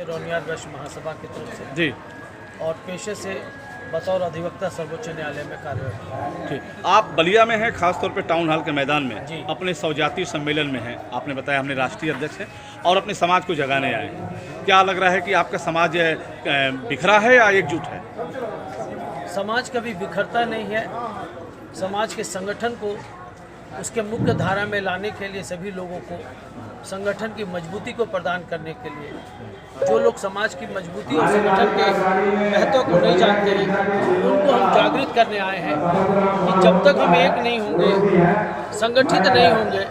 रोनियार वैश्य महासभा की तरफ से जी। और पेशे से बतौर अधिवक्ता सर्वोच्च न्यायालय में कार्यरत हूँ। ठीक, आप बलिया में हैं, खासतौर पे टाउन हॉल के मैदान में जी। अपने सौजातीय सम्मेलन में हैं। आपने बताया हमने राष्ट्रीय अध्यक्ष हैं और अपने समाज को जगाने आए हैं। क्या लग रहा है कि आपका समाज बिखरा है या एकजुट है? समाज कभी बिखरता नहीं है। समाज के संगठन को उसके मुख्य धारा में लाने के लिए सभी लोगों को संगठन की मजबूती को प्रदान करने के लिए, जो लोग समाज की मजबूती और संगठन के महत्व को नहीं जानते हैं उनको हम जागृत करने आए हैं कि जब तक हम एक नहीं होंगे, संगठित नहीं होंगे,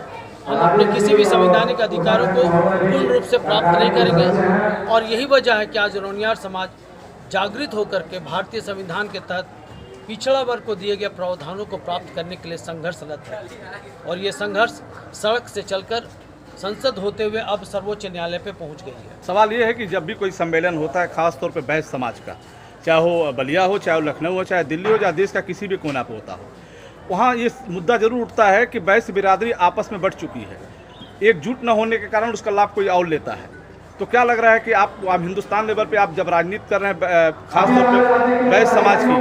हम अपने किसी भी संवैधानिक अधिकारों को पूर्ण रूप से प्राप्त नहीं करेंगे। और यही वजह है कि आज रोनियार समाज जागृत होकर के भारतीय संविधान के तहत पिछड़ा वर्ग को दिए गए प्रावधानों को प्राप्त करने के लिए संघर्षरत है। और ये संघर्ष सड़क से चलकर संसद होते हुए अब सर्वोच्च न्यायालय पे पहुंच गई है। सवाल ये है कि जब भी कोई सम्मेलन होता है, खासतौर पे वैश्य समाज का, चाहे वो बलिया हो, चाहे वो लखनऊ हो, चाहे दिल्ली हो, या देश का किसी भी कोना पे होता हो, वहाँ ये मुद्दा जरूर उठता है कि वैश्य बिरादरी आपस में बढ़ चुकी है। एकजुट न होने के कारण उसका लाभ कोई और लेता है। तो क्या लग रहा है कि आप हिंदुस्तान लेवल पे आप जब राजनीति कर रहे हैं खासतौर पे वैश्य समाज की,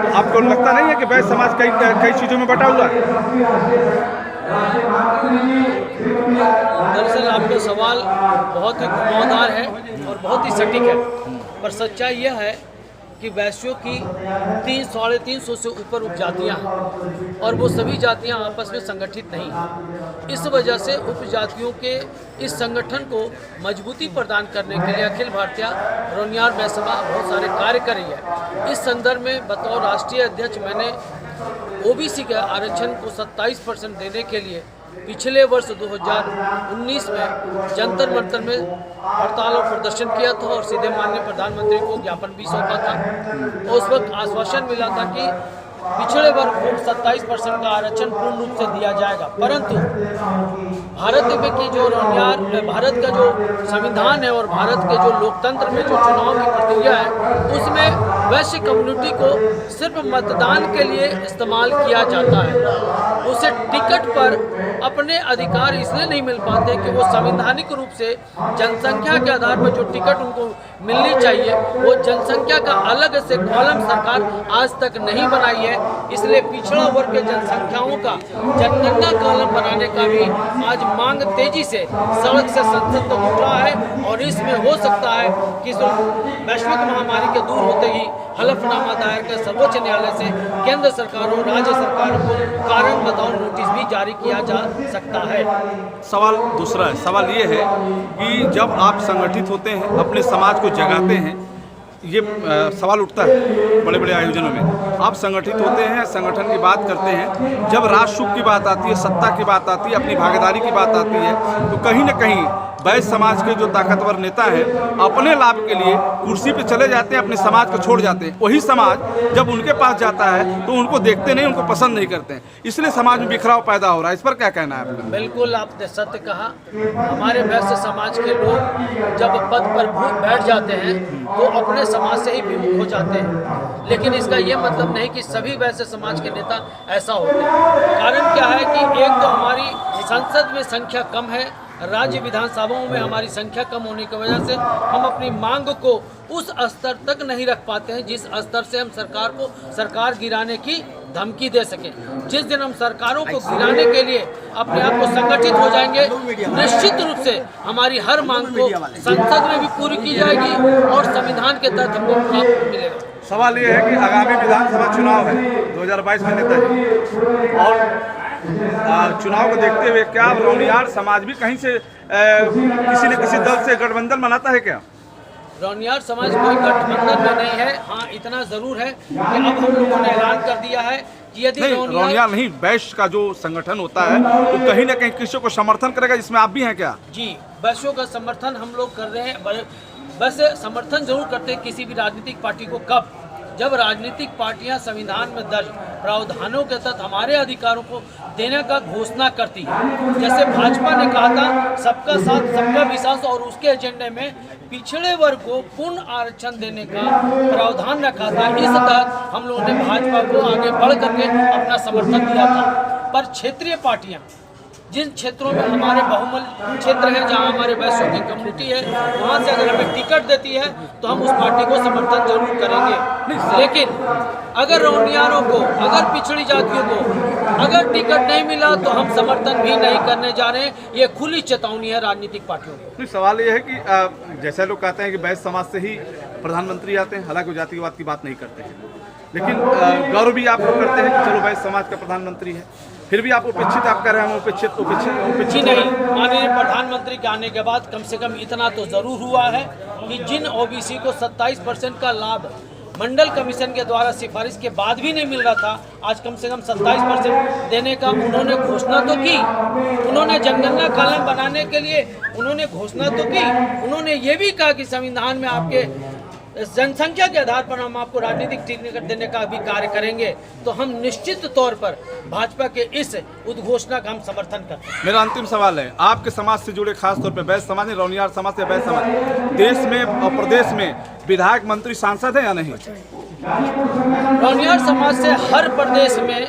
तो आपको लगता नहीं है कि वैश्य समाज कई चीज़ों में बटा हुआ है? दरअसल आपका सवाल बहुत ही घुमावदार है और बहुत ही सटीक है, पर सच्चाई यह है कि वैश्यों की 300-350 से ऊपर उपजातियाँ हैं और वो सभी जातियाँ आपस में संगठित नहीं हैं। इस वजह से उपजातियों के इस संगठन को मजबूती प्रदान करने के लिए अखिल भारतीय रोनियार वैश्य सभा बहुत सारे कार्य कर रही है। इस संदर्भ में बतौर राष्ट्रीय अध्यक्ष मैंने ओबीसी के आरक्षण को 27% देने के लिए पिछले वर्ष 2019 में जंतर मंतर में हड़ताल और प्रदर्शन किया था और सीधे माननीय प्रधानमंत्री को ज्ञापन भी सौंपा था। तो उस वक्त आश्वासन मिला था कि पिछड़े वर्ग को 27% का आरक्षण पूर्ण रूप से दिया जाएगा। परंतु भारत में की जो भारत का जो संविधान है और भारत के जो लोकतंत्र में जो चुनाव की प्रक्रिया है, उसमें वैश्य कम्युनिटी को सिर्फ मतदान के लिए इस्तेमाल किया जाता है। उसे टिकट पर अपने अधिकार इसलिए नहीं मिल पाते कि वो संवैधानिक रूप से जनसंख्या के आधार पर जो टिकट उनको मिलनी चाहिए, वो जनसंख्या का अलग से कॉलम सरकार आज तक नहीं बनाई है। इसलिए पिछड़ा वर्ग के जनसंख्याओं का जनगणना कॉलम बनाने का भी आज मांग तेजी से सड़क से संसद तक उठ रहा है। और इसमें हो सकता है कि वैश्विक महामारी के दूर होते ही हलफनामा दायर कर सर्वोच्च न्यायालय से केंद्र सरकार और राज्य सरकार को कारण बताओ नोटिस भी जारी किया जा सकता है। सवाल दूसरा है, सवाल ये है कि जब आप संगठित होते हैं, अपने समाज को जगाते हैं, ये सवाल उठता है बड़े बड़े आयोजनों में, आप संगठित होते हैं, संगठन की बात करते हैं, जब राष्ट्र सुख की बात आती है, सत्ता की बात आती है, अपनी भागीदारी की बात आती है, तो कहीं ना कहीं वैश्य समाज के जो ताकतवर नेता हैं अपने लाभ के लिए कुर्सी पे चले जाते हैं, अपने समाज को छोड़ जाते हैं। वही समाज जब उनके पास जाता है तो उनको देखते नहीं, उनको पसंद नहीं करते हैं, इसलिए समाज में बिखराव पैदा हो रहा है। इस पर क्या कहना है आपका? बिल्कुल आपने सत्य कहा। हमारे वैश्य समाज के लोग जब पद पर बैठ जाते हैं तो अपने समाज से ही विमुख हो जाते हैं, लेकिन इसका ये मतलब नहीं कि सभी वैश्य समाज के नेता ऐसा होते हैं। कारण क्या है कि एक तो हमारी संसद में संख्या कम है, राज्य विधानसभाओं में हमारी संख्या कम होने की वजह से हम अपनी मांग को उस स्तर तक नहीं रख पाते हैं जिस स्तर से हम सरकार गिराने की धमकी दे सकें। जिस दिन हम सरकारों को गिराने के लिए अपने आप को संगठित हो जाएंगे, निश्चित रूप से हमारी हर मांग को संसद में भी पूरी की जाएगी और संविधान के तहत हमको प्राप्त मिलेगा। सवाल ये है कि आगामी विधानसभा चुनाव है 2022 में नेताजी, और चुनाव को देखते हुए क्या रोनियार समाज भी कहीं से किसी न किसी दल से गठबंधन बनाता है क्या? रोनियार समाज कोई गठबंधन में नहीं है। हाँ, इतना जरूर है कि अब हम लोगों ने ऐलान कर दिया है कि यदि रोनियार नहीं, वैश्य का जो संगठन होता है वो कहीं ना कहीं किसी को समर्थन करेगा, जिसमें आप भी हैं क्या? जी, वैश्यों का समर्थन हम लोग कर रहे हैं। वैसे समर्थन जरूर करते हैं किसी भी राजनीतिक पार्टी को, कब? जब राजनीतिक पार्टियां संविधान में दर्ज प्रावधानों के तहत हमारे अधिकारों को देने का घोषणा करती है। जैसे भाजपा ने कहा था सबका साथ सबका विकास, और उसके एजेंडे में पिछड़े वर्ग को पूर्ण आरक्षण देने का प्रावधान रखा था। इस तहत हम लोगों ने भाजपा को आगे बढ़ करके अपना समर्थन दिया था। पर क्षेत्रीय पार्टियां जिन क्षेत्रों में हमारे बहुमल क्षेत्र है, जहां हमारे वैश्यों की कम्युनिटी है, वहां से अगर हमें टिकट देती है तो हम उस पार्टी को समर्थन जरूर करेंगे। लेकिन अगर रौनियारों को, अगर पिछड़ी जातियों को अगर टिकट नहीं मिला तो हम समर्थन भी नहीं करने जा रहे हैं। ये खुली चेतावनी है राजनीतिक पार्टियों को। सवाल ये है कि जैसे लोग कहते हैं कि वैश्य समाज से ही प्रधानमंत्री आते हैं, हालांकि जातिवाद की बात नहीं करते हैं, लेकिन गौरव भी आप लोग करते हैं कि चलो वैश्य समाज का प्रधानमंत्री है, फिर भी आप उपेक्षित आप कह रहे हैं। उपेक्षित नहीं, माननीय प्रधानमंत्री के आने के बाद कम से कम इतना तो जरूर हुआ है कि जिन ओबीसी को 27% का लाभ मंडल कमीशन के द्वारा सिफारिश के बाद भी नहीं मिल रहा था, आज कम से कम 27% देने का उन्होंने घोषणा तो की। उन्होंने जनगणना कॉलम बनाने के लिए उन्होंने घोषणा तो की। उन्होंने ये भी कहा कि संविधान में आपके जनसंख्या के आधार पर हम आपको राजनीतिक टिकट देने का भी कार्य करेंगे। तो हम निश्चित तौर पर भाजपा के इस उद्घोषणा का हम समर्थन करते हैं। मेरा अंतिम सवाल है, आपके समाज से जुड़े खास तौर पर वैश्य समाज, रौनियार समाज से वैश्य समाज, देश में और प्रदेश में विधायक, मंत्री, सांसद है या नहीं? रौनियार समाज से हर प्रदेश में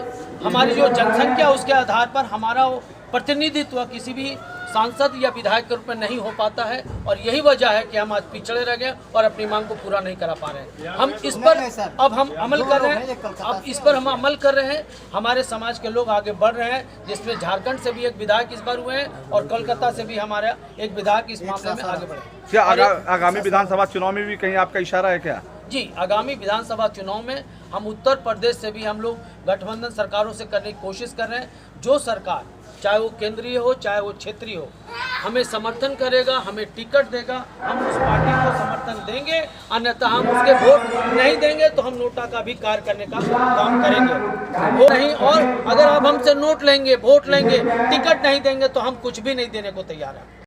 हमारी जो जनसंख्या उसके आधार पर हमारा प्रतिनिधित्व किसी भी सांसद या विधायक के रूप में नहीं हो पाता है, और यही वजह है कि हम आज पिछड़े रह गए और अपनी मांग को पूरा नहीं करा पा रहे हैं। हम इस पर अब हम अमल कर रहे हैं, अब इस पर हम अमल कर रहे हैं। हमारे समाज के लोग आगे बढ़ रहे हैं, जिसमें झारखंड से भी एक विधायक इस बार हुए हैं और कोलकाता से भी हमारा एक विधायक इस मामले में आगे बढ़े। क्या आगामी विधानसभा चुनाव में भी कहीं आपका इशारा है क्या? जी, आगामी विधानसभा चुनाव में हम उत्तर प्रदेश से भी हम लोग गठबंधन सरकारों से करने की कोशिश कर रहे हैं। जो सरकार, चाहे वो केंद्रीय हो चाहे वो क्षेत्रीय हो, हमें समर्थन करेगा, हमें टिकट देगा, हम उस पार्टी को समर्थन देंगे। अन्यथा हम उसके वोट नहीं देंगे तो हम नोटा का भी कार्य करने का काम करेंगे। वो नहीं, और अगर आप हमसे नोट लेंगे, वोट लेंगे, टिकट नहीं देंगे तो हम कुछ भी नहीं देने को तैयार हैं।